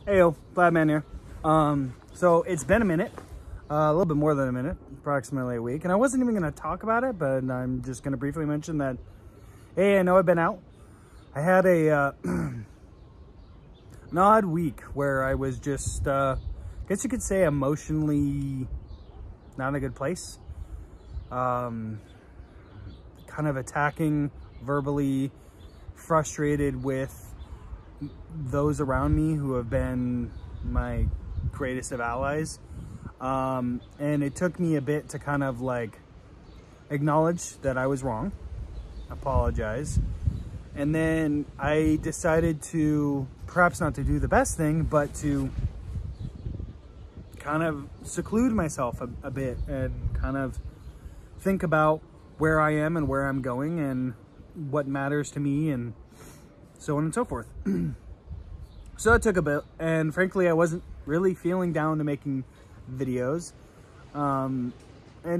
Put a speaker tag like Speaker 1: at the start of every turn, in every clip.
Speaker 1: Heyo, Flatman here. So it's been a minute, a little bit more than a minute, approximately a week. And I wasn't even going to talk about it, but I'm just going to briefly mention that, hey, I know I've been out. I had a an odd week where I was just, I guess you could say emotionally not in a good place. Kind of attacking, verbally frustrated with those around me who have been my greatest of allies. And it took me a bit to kind of like acknowledge that I was wrong, apologize. And then I decided to, perhaps not to do the best thing, but to kind of seclude myself a bit and kind of think about where I am and where I'm going and what matters to me and so on and so forth. So it took a bit, and frankly, I wasn't really feeling down to making videos. And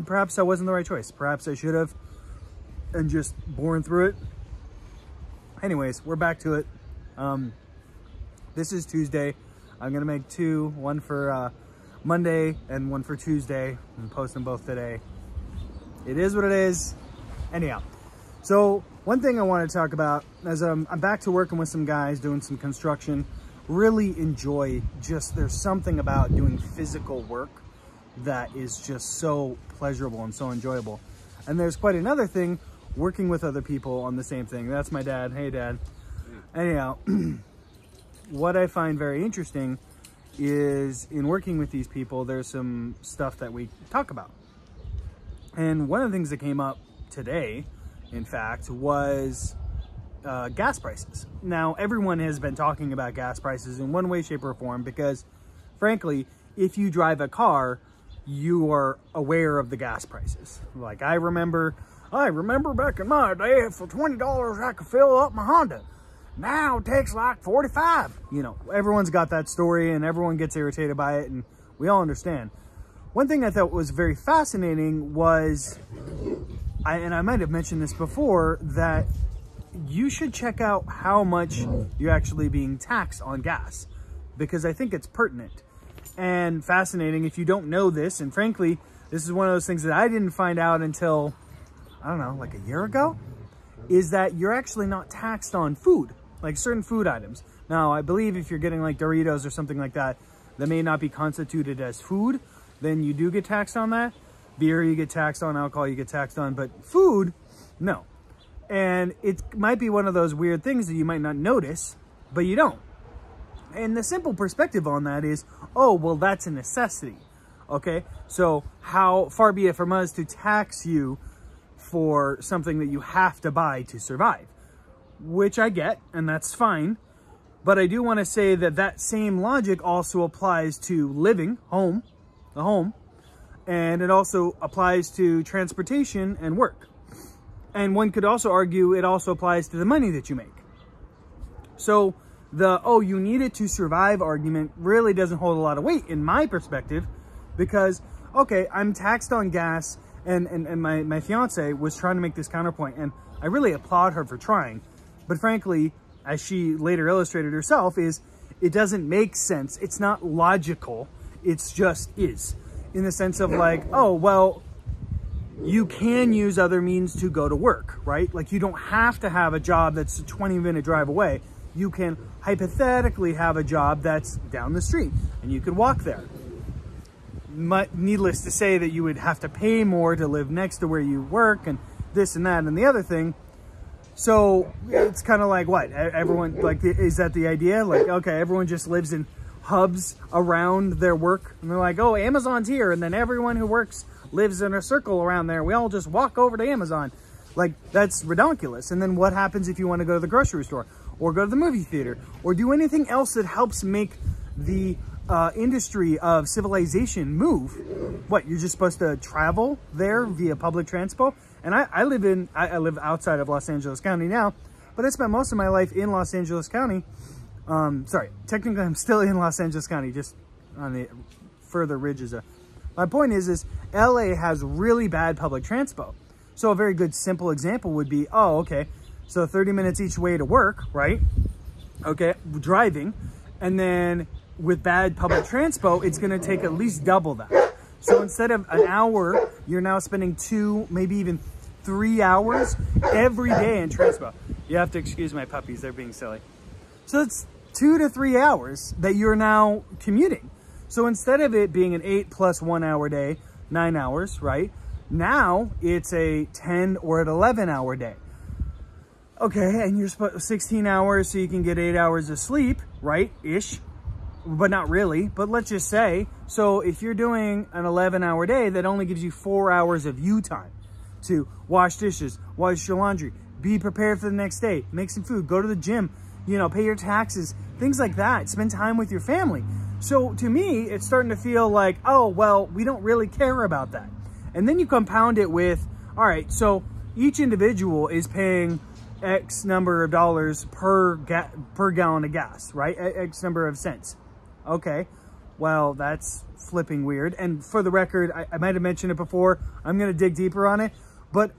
Speaker 1: perhaps that wasn't the right choice. Perhaps I should have and just borne through it. Anyways, we're back to it. This is Tuesday. I'm gonna make two, one for Monday and one for Tuesday, and post them both today. It is what it is. Anyhow, so one thing I want to talk about as I'm back to working with some guys doing some construction. Really enjoy there's something about doing physical work that is just so pleasurable and so enjoyable. And there's quite another thing working with other people on the same thing. That's my dad. Hey, Dad. Anyhow, what I find very interesting is in working with these people, there's some stuff that we talk about. And one of the things that came up today, in fact, was gas prices. Now, everyone has been talking about gas prices in one way, shape, or form because, frankly, if you drive a car, you are aware of the gas prices. Like, I remember back in my day, for $20, I could fill up my Honda. Now it takes like 45. You know, everyone's got that story and everyone gets irritated by it, and we all understand. One thing I thought was very fascinating was, and I might have mentioned this before, that you should check out how much you're actually being taxed on gas, because I think it's pertinent and fascinating if you don't know this. And frankly, this is one of those things that I didn't find out until, I don't know, like a year ago, is that you're actually not taxed on food, like certain food items. Now, I believe if you're getting like Doritos or something like that, that may not be constituted as food, then you do get taxed on that. Beer, you get taxed on. Alcohol, you get taxed on. But food, no. And it might be one of those weird things that you might not notice, but you don't. And the simple perspective on that is, oh, well, that's a necessity. Okay? So how far be it from us to tax you for something that you have to buy to survive? Which I get, and that's fine. But I do want to say that that same logic also applies to living, the home, and it also applies to transportation and work. And one could also argue it also applies to the money that you make. So the, oh, you need it to survive argument really doesn't hold a lot of weight in my perspective, because, okay, I'm taxed on gas, and my fiance was trying to make this counterpoint, and I really applaud her for trying. But frankly, as she later illustrated herself, is it doesn't make sense. It's not logical. It's just is. In the sense of like, oh, well, you can use other means to go to work, right? Like, you don't have to have a job that's a 20-minute drive away. You can hypothetically have a job that's down the street and you could walk there. Needless to say that you would have to pay more to live next to where you work and this and that and the other thing. So it's kind of like, what? Everyone, like, is that the idea? Like, okay, everyone just lives in hubs around their work and they're like, oh, Amazon's here, and then everyone who works lives in a circle around there. We all just walk over to Amazon. Like, that's ridiculous. And then what happens if you want to go to the grocery store or go to the movie theater or do anything else that helps make the industry of civilization move? What, you're just supposed to travel there via public transport? And I live outside of Los Angeles County now, but I spent most of my life in Los Angeles County. Sorry, technically I'm still in Los Angeles County, just on the further ridges. My point is LA has really bad public transport. So a very good simple example would be, oh, okay, so 30 minutes each way to work, right? Okay, driving. And then with bad public transpo, it's going to take at least double that. So instead of an hour, you're now spending 2, maybe even 3 hours every day in transpo. You have to excuse my puppies, they're being silly. So it's 2 to 3 hours that you're now commuting. So instead of it being an 8 plus 1 hour day, 9 hours, right? Now it's a 10 or an 11 hour day. Okay, and you're supposed 16 hours so you can get 8 hours of sleep, right? Ish, but not really. But let's just say, so if you're doing an 11-hour day, that only gives you 4 hours of you time to wash dishes, wash your laundry, be prepared for the next day, make some food, go to the gym, you know, pay your taxes, things like that. Spend time with your family. So to me, it's starting to feel like, oh, well, we don't really care about that. And then you compound it with, all right, so each individual is paying X number of dollars per gallon of gas, right? X number of cents. Okay, well, that's flipping weird. And for the record, I might have mentioned it before. I'm going to dig deeper on it. But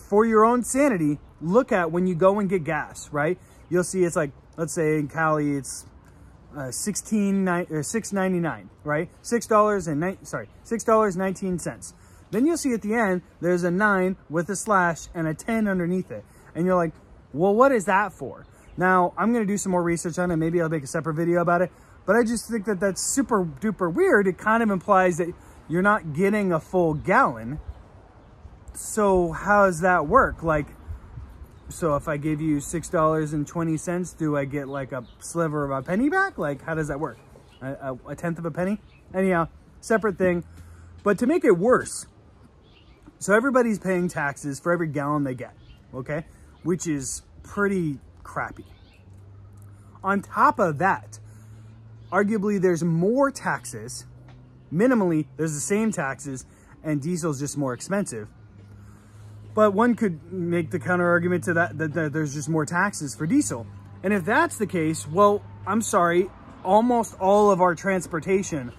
Speaker 1: for your own sanity, look at when you go and get gas, right? You'll see it's like, let's say in Cali, it's $6.99, right? $6.19. Then you'll see at the end, there's a 9 with a slash and a 10 underneath it. And you're like, well, what is that for? Now, I'm going to do some more research on it. Maybe I'll make a separate video about it. But I just think that that's super duper weird. It kind of implies that you're not getting a full gallon. So how does that work? Like, so if I give you $6.20, do I get like a sliver of a penny back? Like, how does that work? A tenth of a penny? Anyhow, separate thing. But to make it worse, so everybody's paying taxes for every gallon they get, okay? Which is pretty crappy. On top of that, arguably there's more taxes. Minimally, there's the same taxes, and diesel's just more expensive. But one could make the counter argument to that, that there's just more taxes for diesel. And if that's the case, well, I'm sorry, almost all of our transportation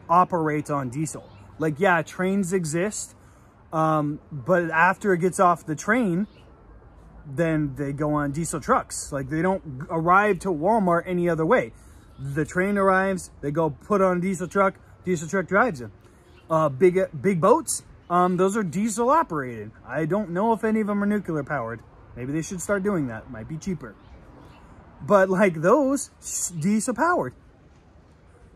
Speaker 1: operates on diesel. Like, yeah, trains exist, but after it gets off the train, then they go on diesel trucks. Like, they don't arrive to Walmart any other way. The train arrives, they go put on a diesel truck drives them. Big boats, those are diesel operated. I don't know if any of them are nuclear powered. Maybe they should start doing that. Might be cheaper. But like those, diesel powered.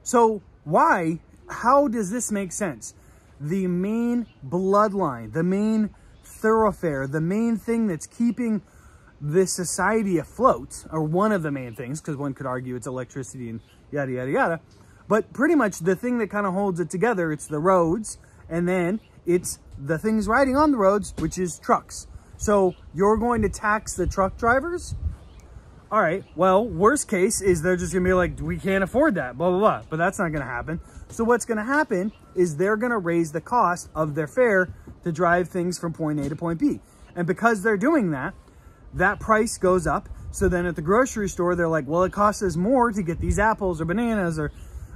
Speaker 1: So why, how does this make sense? The main bloodline, the main thoroughfare, the main thing that's keeping this society afloat, or one of the main things, because one could argue it's electricity and yada, yada, yada. But pretty much the thing that kind of holds it together, it's the roads, and then it's the things riding on the roads, which is trucks. So you're going to tax the truck drivers? All right, well, worst case is they're just gonna be like, we can't afford that, blah, blah, blah. But that's not gonna happen. So what's gonna happen is they're gonna raise the cost of their fare to drive things from point A to point B. And because they're doing that, that price goes up. So then at the grocery store, they're like, well, it costs us more to get these apples or bananas or,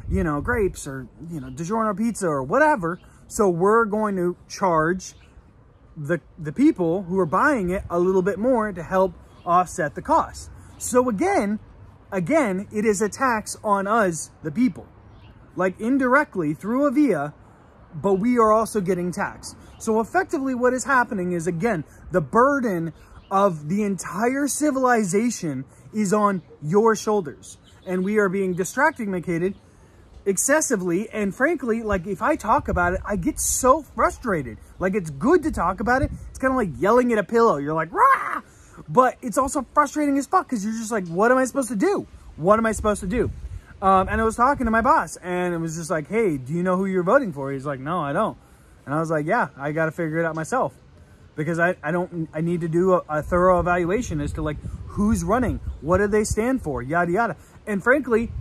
Speaker 1: you know, grapes or, you know, DiGiorno pizza or whatever. So we're going to charge the people who are buying it a little bit more to help offset the cost. So again, it is a tax on us, the people, like indirectly through a via, but we are also getting taxed. So effectively what is happening is, again, the burden of the entire civilization is on your shoulders, and we are being distracted excessively. And frankly, like if I talk about it, I get so frustrated. Like, it's good to talk about it. It's kind of like yelling at a pillow. You're like, rah! But it's also frustrating as fuck because you're just like, what am I supposed to do? What am I supposed to do? And I was talking to my boss, and it was just like, hey, do you know who you're voting for? He's like, no, I don't. And I was like, yeah, I got to figure it out myself, because I need to do a thorough evaluation as to like who's running, what do they stand for, yada, yada. And frankly,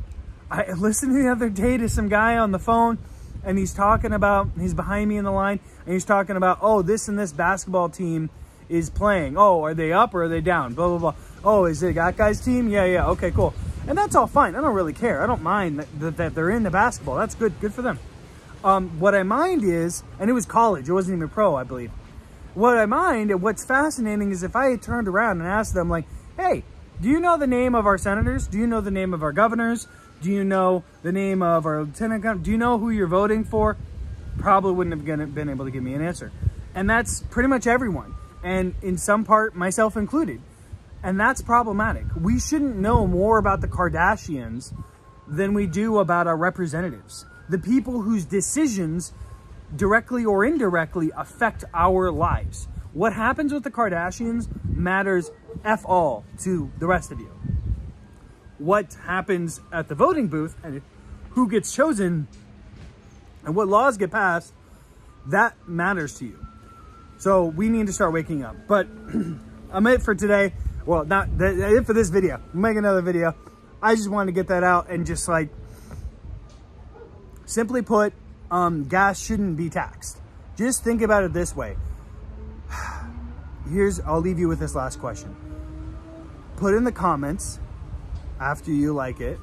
Speaker 1: I listened the other day to some guy on the phone, and he's talking about, he's behind me in the line, and he's talking about, oh, this and this basketball team is playing. Oh, are they up or are they down? Blah, blah, blah. Oh, is it that guy's team? Yeah, yeah. Okay, cool. And that's all fine. I don't really care. I don't mind that they're into basketball. That's good. Good for them. What I mind is, and it was college. It wasn't even pro, I believe. What I mind and what's fascinating is if I had turned around and asked them like, hey, Do you know the name of our senators? Do you know the name of our governors? Do you know the name of our lieutenant governor? Do you know who you're voting for? Probably wouldn't have been able to give me an answer. And that's pretty much everyone. And in some part, myself included. And that's problematic. We shouldn't know more about the Kardashians than we do about our representatives. The people whose decisions directly or indirectly affect our lives. What happens with the Kardashians matters F all to the rest of you. What happens at the voting booth and who gets chosen and what laws get passed, that matters to you. So we need to start waking up. But I'm it for today. Well, not it for this video. I'll make another video. I just wanted to get that out and just like, simply put, gas shouldn't be taxed. Just think about it this way. I'll leave you with this last question. Put in the comments after you like it,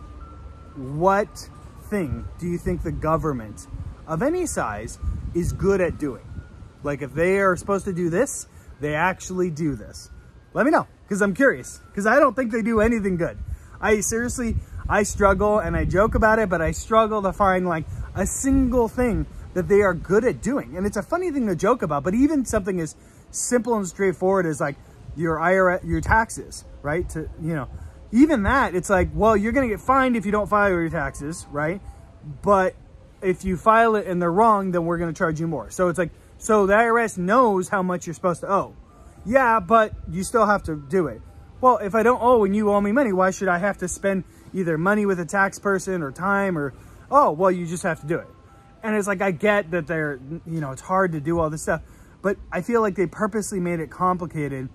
Speaker 1: what thing do you think the government of any size is good at doing? Like if they are supposed to do this, they actually do this. Let me know, because I'm curious, because I don't think they do anything good. I struggle and I joke about it, but I struggle to find like a single thing that they are good at doing. And it's a funny thing to joke about, but even something as simple and straightforward as like your IRS, your taxes, right? Even that, it's like, well, you're going to get fined if you don't file your taxes, right? But if you file it and they're wrong, then we're going to charge you more. So it's like, so the IRS knows how much you're supposed to owe. Yeah, but you still have to do it. Well, if I don't owe and you owe me money, why should I have to spend either money with a tax person or time or, oh, well, you just have to do it. And it's like, I get that they're, it's hard to do all this stuff, but I feel like they purposely made it complicated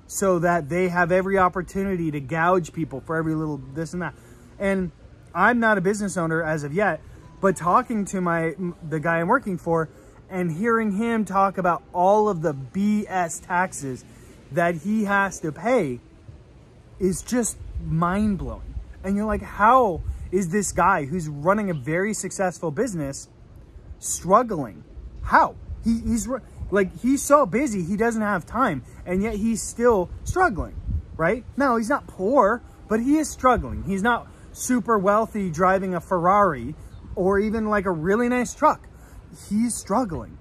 Speaker 1: so that they have every opportunity to gouge people for every little this and that. And I'm not a business owner as of yet, but talking to the guy I'm working for and hearing him talk about all of the BS taxes that he has to pay is just mind-blowing. And you're like, how is this guy who's running a very successful business struggling? How? He's so busy, he doesn't have time, and yet he's still struggling, right? No, he's not poor, but he is struggling. He's not super wealthy driving a Ferrari or even like a really nice truck. He's struggling.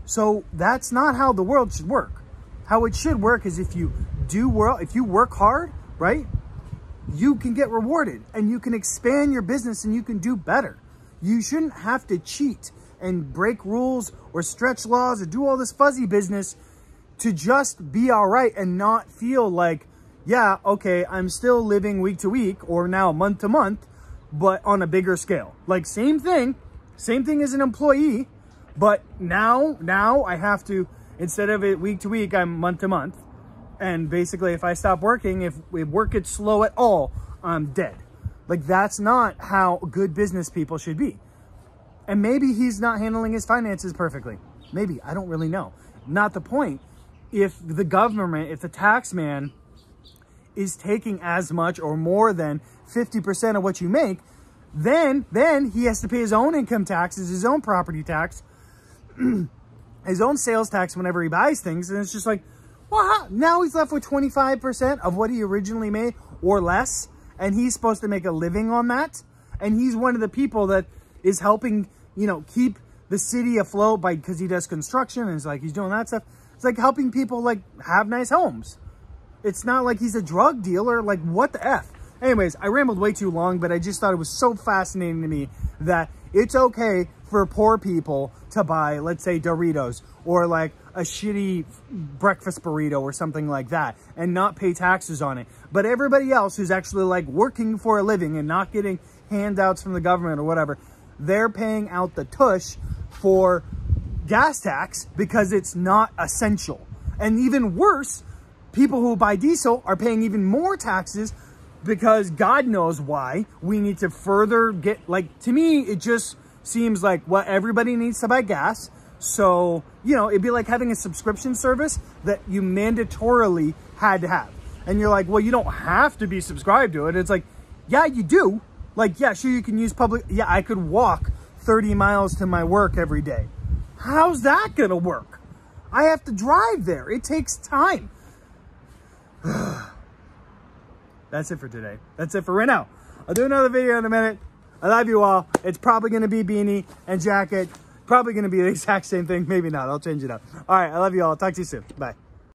Speaker 1: So that's not how the world should work. How it should work is if you work hard, right? You can get rewarded and you can expand your business and you can do better. You shouldn't have to cheat and break rules or stretch laws or do all this fuzzy business to just be all right and not feel like, yeah, okay, I'm still living week to week or now month to month, but on a bigger scale. Like same thing as an employee, but now I have to, instead of it week to week, I'm month to month. And basically if I stop working, if work gets slow at all, I'm dead. Like that's not how good business people should be. And maybe he's not handling his finances perfectly. Maybe, I don't really know. Not the point. If the government, if the tax man is taking as much or more than 50% of what you make, then he has to pay his own income taxes, his own property tax, his own sales tax whenever he buys things. And it's just like, well, now he's left with 25% of what he originally made or less. And he's supposed to make a living on that. And he's one of the people that is helping, keep the city afloat because he does construction and it's like he's doing that stuff. It's like helping people like have nice homes. It's not like he's a drug dealer. Like what the F? Anyways, I rambled way too long, but I just thought it was so fascinating to me that it's okay for poor people to buy, let's say, Doritos or like a shitty breakfast burrito or something like that and not pay taxes on it. But everybody else who's actually like working for a living and not getting handouts from the government or whatever, they're paying out the tush for gas tax because it's not essential. And even worse, people who buy diesel are paying even more taxes because God knows why. We need to further get, like, to me, it just seems like what everybody needs to buy gas. So, it'd be like having a subscription service that you mandatorily had to have. And you're like, well, you don't have to be subscribed to it. It's like, yeah, you do. Like, yeah, sure, you can use public. Yeah, I could walk 30 miles to my work every day. How's that going to work? I have to drive there. It takes time. that's it for today. That's it for right now. I'll do another video in a minute. I love you all. It's probably going to be beanie and jacket. Probably going to be the exact same thing. Maybe not. I'll change it up. All right. I love you all. Talk to you soon. Bye.